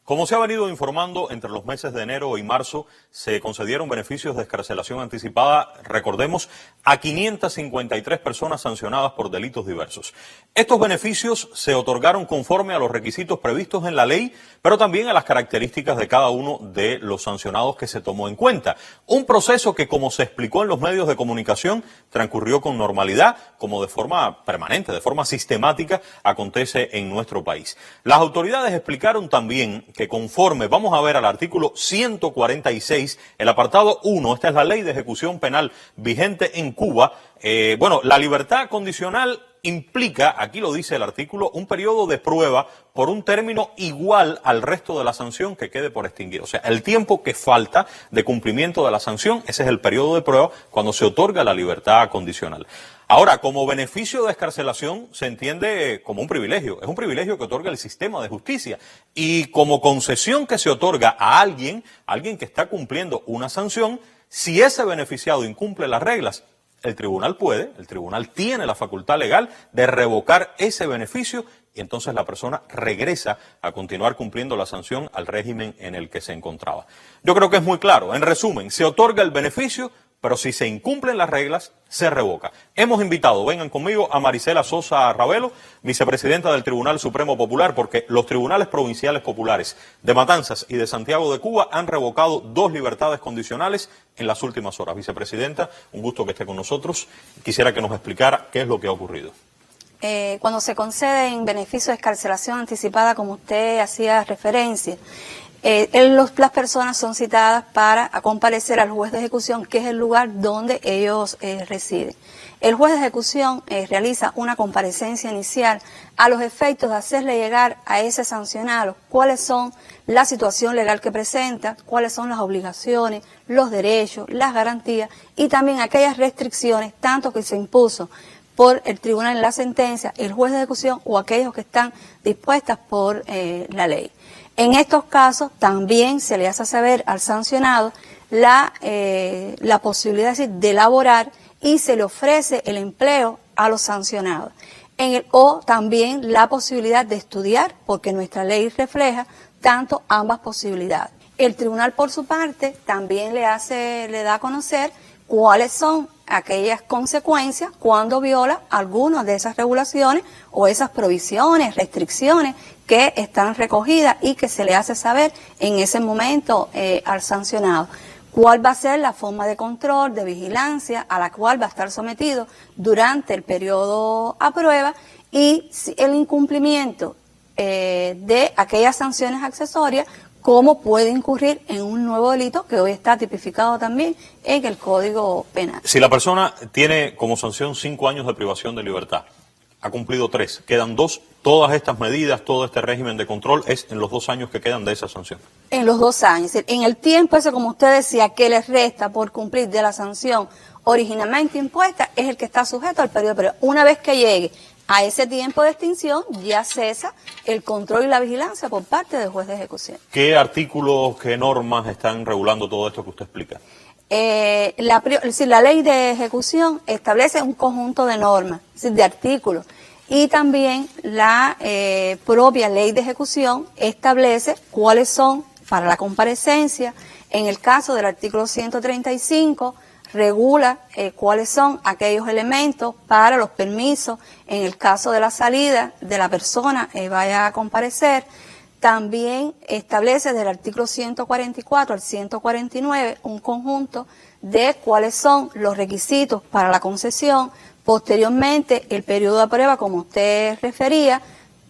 Como se ha venido informando, entre los meses de enero y marzo se concedieron beneficios de excarcelación anticipada, recordemos, a 553 personas sancionadas por delitos diversos. Estos beneficios se otorgaron conforme a los requisitos previstos en la ley, pero también a las características de cada uno de los sancionados que se tomó en cuenta. Un proceso que, como se explicó en los medios de comunicación, transcurrió con normalidad, como de forma permanente, de forma sistemática, acontece en nuestro país. Las autoridades explicaron también que conforme, vamos a ver al artículo 146, el apartado 1, esta es la ley de ejecución penal vigente en Cuba, la libertad condicional implica, aquí lo dice el artículo, un periodo de prueba por un término igual al resto de la sanción que quede por extinguir. O sea, el tiempo que falta de cumplimiento de la sanción, ese es el periodo de prueba cuando se otorga la libertad condicional. Ahora, como beneficio de excarcelación se entiende como un privilegio. Es un privilegio que otorga el sistema de justicia. Y como concesión que se otorga a alguien que está cumpliendo una sanción, si ese beneficiado incumple las reglas, el tribunal tiene la facultad legal de revocar ese beneficio y entonces la persona regresa a continuar cumpliendo la sanción al régimen en el que se encontraba. Yo creo que es muy claro. En resumen, se otorga el beneficio, pero si se incumplen las reglas, se revoca. Hemos invitado, vengan conmigo, a Marisela Sosa Ravelo, vicepresidenta del Tribunal Supremo Popular, porque los tribunales provinciales populares de Matanzas y de Santiago de Cuba han revocado 2 libertades condicionales en las últimas horas. Vicepresidenta, un gusto que esté con nosotros. Quisiera que nos explicara qué es lo que ha ocurrido. Cuando se conceden beneficios de excarcelación anticipada, como usted hacía referencia, las personas son citadas para comparecer al juez de ejecución, que es el lugar donde ellos residen. El juez de ejecución realiza una comparecencia inicial a los efectos de hacerle llegar a ese sancionado cuáles son la situación legal que presenta, cuáles son las obligaciones, los derechos, las garantías y también aquellas restricciones, tanto que se impuso por el tribunal en la sentencia, el juez de ejecución o aquellos que están dispuestas por la ley. En estos casos también se le hace saber al sancionado la posibilidad de elaborar y se le ofrece el empleo a los sancionados. O también la posibilidad de estudiar, porque nuestra ley refleja tanto ambas posibilidades. El tribunal, por su parte, también le da a conocer cuáles son aquellas consecuencias cuando viola algunas de esas regulaciones o esas provisiones, restricciones que están recogidas y que se le hace saber en ese momento al sancionado. ¿Cuál va a ser la forma de control, de vigilancia a la cual va a estar sometido durante el periodo a prueba y el incumplimiento de aquellas sanciones accesorias? ¿Cómo puede incurrir en un nuevo delito que hoy está tipificado también en el Código Penal? Si la persona tiene como sanción 5 años de privación de libertad, ha cumplido 3, quedan 2, todas estas medidas, todo este régimen de control es en los 2 años que quedan de esa sanción. En los 2 años, en el tiempo ese, como usted decía, que les resta por cumplir de la sanción originalmente impuesta, es el que está sujeto al periodo. Pero una vez que llegue a ese tiempo de extinción, ya cesa el control y la vigilancia por parte del juez de ejecución. ¿Qué artículos, qué normas están regulando todo esto que usted explica? La ley de ejecución establece un conjunto de normas, de artículos, y también la propia ley de ejecución establece cuáles son para la comparecencia. En el caso del artículo 135, regula cuáles son aquellos elementos para los permisos en el caso de la salida de la persona vaya a comparecer. También establece del artículo 144 al 149 un conjunto de cuáles son los requisitos para la concesión. Posteriormente, el periodo de prueba, como usted refería,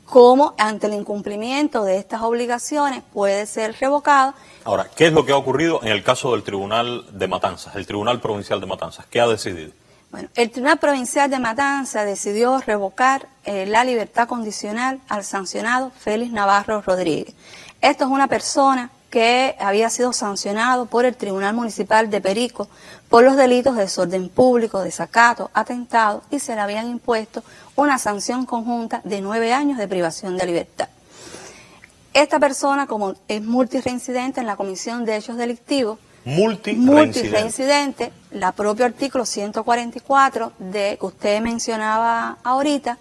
cómo ante el incumplimiento de estas obligaciones puede ser revocado. Ahora, ¿qué es lo que ha ocurrido en el caso del Tribunal de Matanzas, el Tribunal Provincial de Matanzas? ¿Qué ha decidido? Bueno, el Tribunal Provincial de Matanzas decidió revocar la libertad condicional al sancionado Félix Navarro Rodríguez. Esto es una persona que había sido sancionado por el Tribunal Municipal de Perico por los delitos de desorden público, desacato, atentado, y se le habían impuesto una sanción conjunta de 9 años de privación de libertad. Esta persona, como es multireincidente en la Comisión de Hechos Delictivos, multireincidente, la propio artículo 144 que usted mencionaba ahorita,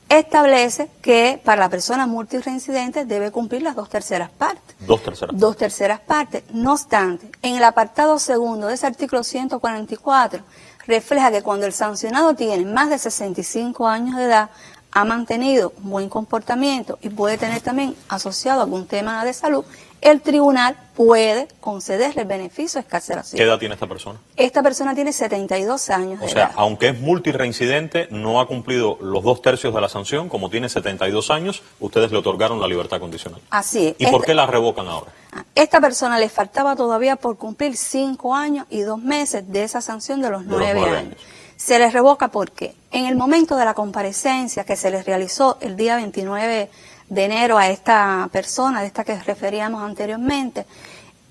establece que para la persona multireincidente debe cumplir las 2/3 partes. 2/3. 2/3 partes. No obstante, en el apartado segundo de ese artículo 144, refleja que cuando el sancionado tiene más de 65 años de edad, ha mantenido un buen comportamiento y puede tener también asociado algún tema de salud, el tribunal puede concederle el beneficio de excarcelación. ¿Qué edad tiene esta persona? Esta persona tiene 72 años de O sea, edad. aunque es multireincidente, no ha cumplido los 2/3 de la sanción, como tiene 72 años, ustedes le otorgaron la libertad condicional. Así es. ¿Y por qué la revocan ahora? Esta persona le faltaba todavía por cumplir 5 años y 2 meses de esa sanción de los 9 años. Se le revoca porque en el momento de la comparecencia que se le realizó el día 29 de enero a esta persona, de esta que referíamos anteriormente,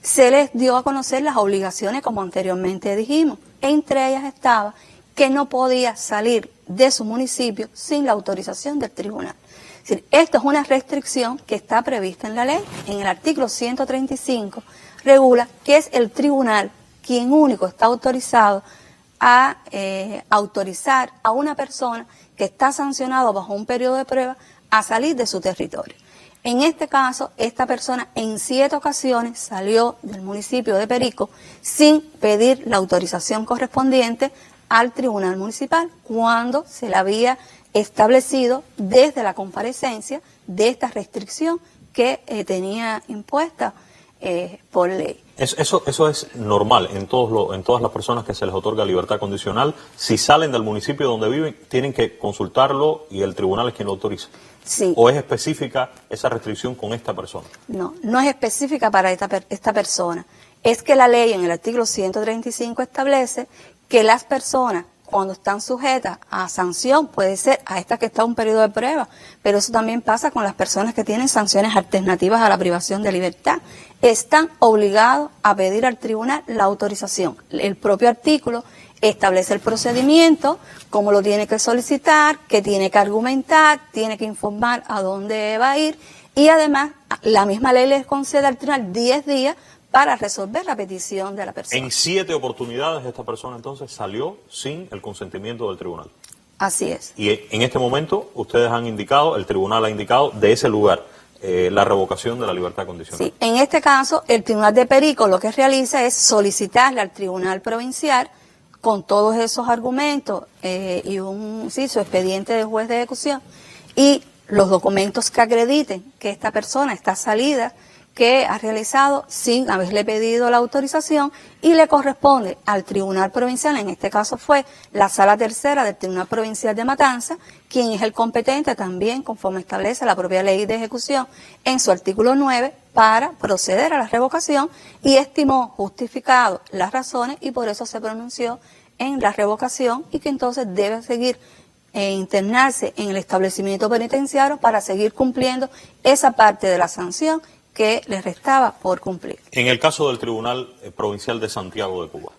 se les dio a conocer las obligaciones como anteriormente dijimos. Entre ellas estaba que no podía salir de su municipio sin la autorización del tribunal. Es decir, esto es una restricción que está prevista en la ley. En el artículo 135 regula que es el tribunal quien único está autorizado a autorizar a una persona que está sancionado bajo un periodo de prueba a salir de su territorio. En este caso, esta persona en 7 ocasiones salió del municipio de Perico sin pedir la autorización correspondiente al tribunal municipal cuando se le había establecido desde la comparecencia de esta restricción que tenía impuesta por ley. Eso es normal en todas las personas que se les otorga libertad condicional. Si salen del municipio donde viven, tienen que consultarlo y el tribunal es quien lo autoriza. Sí. ¿O es específica esa restricción con esta persona? No, no es específica para esta persona. Es que la ley en el artículo 135 establece que las personas cuando están sujetas a sanción, puede ser a esta que está un periodo de prueba, pero eso también pasa con las personas que tienen sanciones alternativas a la privación de libertad. Están obligados a pedir al tribunal la autorización. El propio artículo establece el procedimiento, cómo lo tiene que solicitar, qué tiene que argumentar, tiene que informar a dónde va a ir y además la misma ley les concede al tribunal 10 días para resolver la petición de la persona. En 7 oportunidades esta persona entonces salió sin el consentimiento del tribunal. Así es. Y en este momento ustedes han indicado, el tribunal ha indicado de ese lugar la revocación de la libertad condicional. Sí, en este caso el tribunal de Perico lo que realiza es solicitarle al tribunal provincial con todos esos argumentos y su expediente de juez de ejecución y los documentos que acrediten que esta persona está salida, que ha realizado sin haberle pedido la autorización y le corresponde al Tribunal Provincial, en este caso fue la Sala Tercera del Tribunal Provincial de Matanzas, quien es el competente también conforme establece la propia ley de ejecución en su artículo 9 para proceder a la revocación y estimó justificado las razones y por eso se pronunció en la revocación y que entonces debe seguir internarse en el establecimiento penitenciario para seguir cumpliendo esa parte de la sanción que les restaba por cumplir. En el caso del Tribunal Provincial de Santiago de Cuba.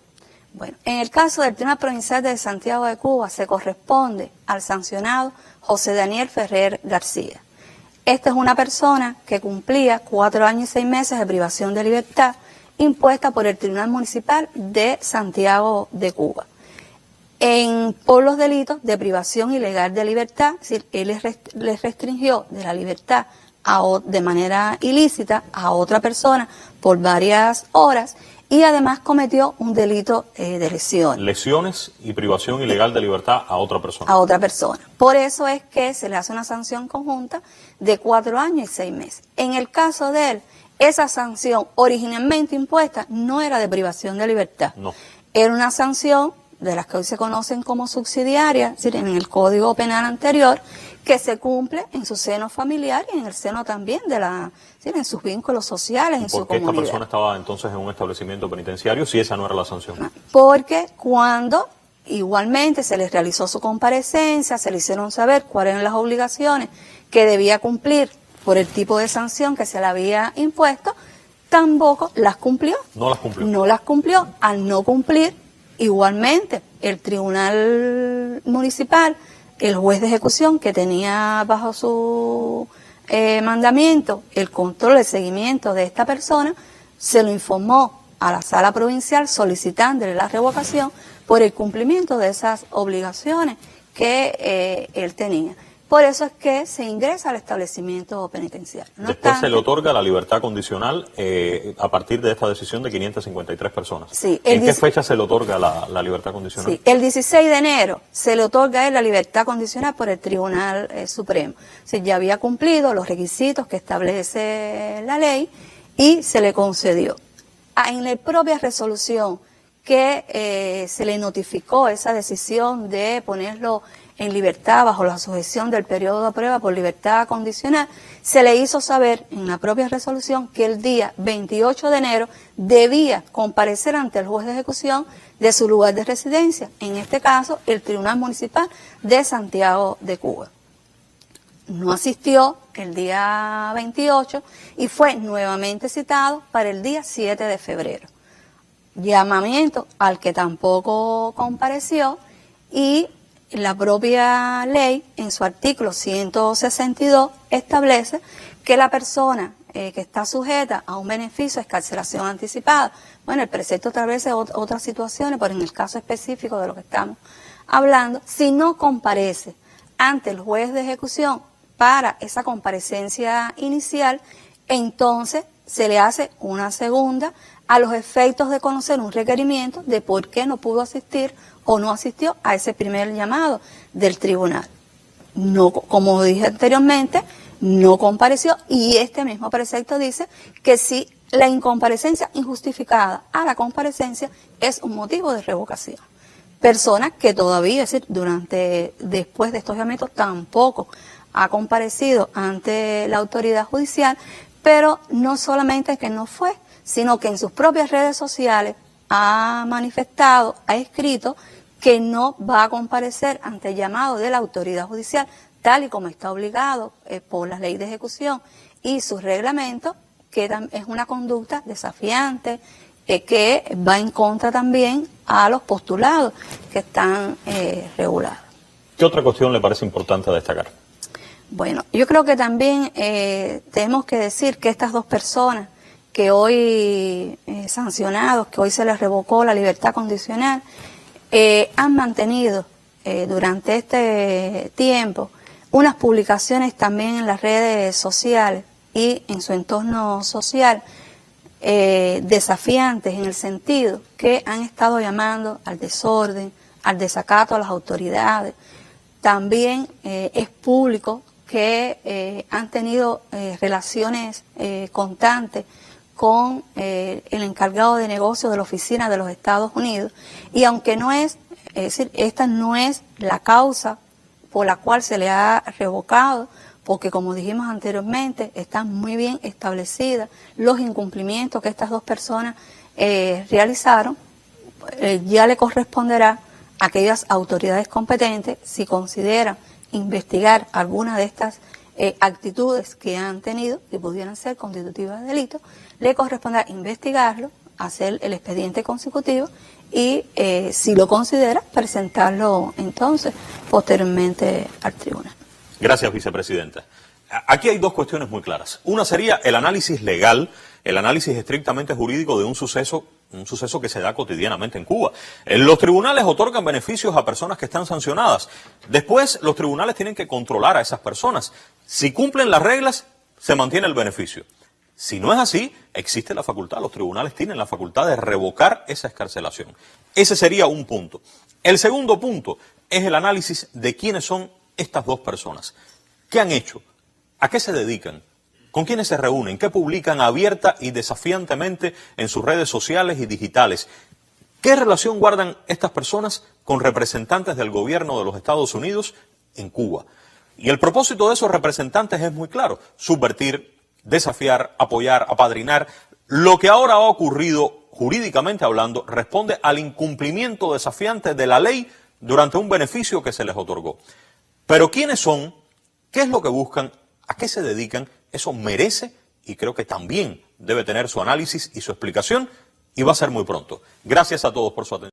Bueno, en el caso del Tribunal Provincial de Santiago de Cuba se corresponde al sancionado José Daniel Ferrer García. Esta es una persona que cumplía 4 años y 6 meses de privación de libertad impuesta por el Tribunal Municipal de Santiago de Cuba. Por los delitos de privación ilegal de libertad, es decir, él les restringió de la libertad de manera ilícita a otra persona por varias horas y además cometió un delito de lesiones. Lesiones y privación ilegal de libertad a otra persona. A otra persona. Por eso es que se le hace una sanción conjunta de 4 años y 6 meses. En el caso de él, esa sanción originalmente impuesta no era de privación de libertad. No. Era una sanción de las que hoy se conocen como subsidiarias, es decir, en el Código Penal anterior, que se cumple en su seno familiar y en el seno también en sus vínculos sociales, en su comunidad. ¿Por qué esta persona estaba entonces en un establecimiento penitenciario si esa no era la sanción? Porque cuando igualmente se les realizó su comparecencia, se le hicieron saber cuáles eran las obligaciones que debía cumplir por el tipo de sanción que se le había impuesto, tampoco las cumplió. No las cumplió. No las cumplió. Al no cumplir, igualmente, el Tribunal Municipal, el juez de ejecución que tenía bajo su mandamiento el control, el seguimiento de esta persona, se lo informó a la Sala Provincial solicitándole la revocación por el cumplimiento de esas obligaciones que él tenía. Por eso es que se ingresa al establecimiento penitenciario. No Después obstante, se le otorga la libertad condicional a partir de esta decisión de 553 personas. Sí, ¿En qué fecha se le otorga la libertad condicional? Sí, el 16 de enero se le otorga a él la libertad condicional por el Tribunal Supremo. O sea, ya había cumplido los requisitos que establece la ley y se le concedió. En la propia resolución que se le notificó esa decisión de ponerlo en libertad bajo la sujeción del periodo de prueba por libertad condicional, se le hizo saber en la propia resolución que el día 28 de enero debía comparecer ante el juez de ejecución de su lugar de residencia, en este caso el Tribunal Municipal de Santiago de Cuba. No asistió el día 28 y fue nuevamente citado para el día 7 de febrero. Llamamiento al que tampoco compareció, y la propia ley, en su artículo 162, establece que la persona que está sujeta a un beneficio de excarcelación anticipada, bueno, el precepto establece otras situaciones, pero en el caso específico de lo que estamos hablando, si no comparece ante el juez de ejecución para esa comparecencia inicial, entonces se le hace una segunda a los efectos de conocer un requerimiento de por qué no pudo asistir o no asistió a ese primer llamado del tribunal. No, como dije anteriormente, no compareció, y este mismo precepto dice que si la incomparecencia injustificada a la comparecencia es un motivo de revocación. Personas que todavía, es decir, después de estos llamamientos tampoco ha comparecido ante la autoridad judicial, pero no solamente que no fue, sino que en sus propias redes sociales ha manifestado, ha escrito que no va a comparecer ante el llamado de la autoridad judicial, tal y como está obligado por la ley de ejecución y sus reglamentos, que es una conducta desafiante, que va en contra también a los postulados que están regulados. ¿Qué otra cuestión le parece importante destacar? Bueno, yo creo que también tenemos que decir que estas dos personas que hoy sancionados, que hoy se les revocó la libertad condicional, han mantenido durante este tiempo unas publicaciones también en las redes sociales y en su entorno social desafiantes, en el sentido que han estado llamando al desorden, al desacato a las autoridades. También es público que han tenido relaciones constantes con el encargado de negocios de la oficina de los Estados Unidos, y aunque no es decir, esta no es la causa por la cual se le ha revocado, porque como dijimos anteriormente, están muy bien establecidas los incumplimientos que estas dos personas realizaron, ya le corresponderá a aquellas autoridades competentes, si consideran investigar alguna de estas actitudes que han tenido, que pudieran ser constitutivas de delito, le corresponderá investigarlo, hacer el expediente consecutivo y, si lo considera, presentarlo entonces posteriormente al tribunal. Gracias, vicepresidenta. Aquí hay dos cuestiones muy claras. Una sería el análisis legal, el análisis estrictamente jurídico de un suceso que se da cotidianamente en Cuba. Los tribunales otorgan beneficios a personas que están sancionadas. Después, los tribunales tienen que controlar a esas personas. Si cumplen las reglas, se mantiene el beneficio. Si no es así, existe la facultad, los tribunales tienen la facultad de revocar esa excarcelación. Ese sería un punto. El segundo punto es el análisis de quiénes son estas dos personas. ¿Qué han hecho? ¿A qué se dedican? ¿Con quiénes se reúnen? ¿Qué publican abierta y desafiantemente en sus redes sociales y digitales? ¿Qué relación guardan estas personas con representantes del gobierno de los Estados Unidos en Cuba? Y el propósito de esos representantes es muy claro: subvertir, desafiar, apoyar, apadrinar. Lo que ahora ha ocurrido, jurídicamente hablando, responde al incumplimiento desafiante de la ley durante un beneficio que se les otorgó. Pero ¿quiénes son? ¿Qué es lo que buscan? ¿A qué se dedican? Eso merece, y creo que también debe tener su análisis y su explicación, y va a ser muy pronto. Gracias a todos por su atención.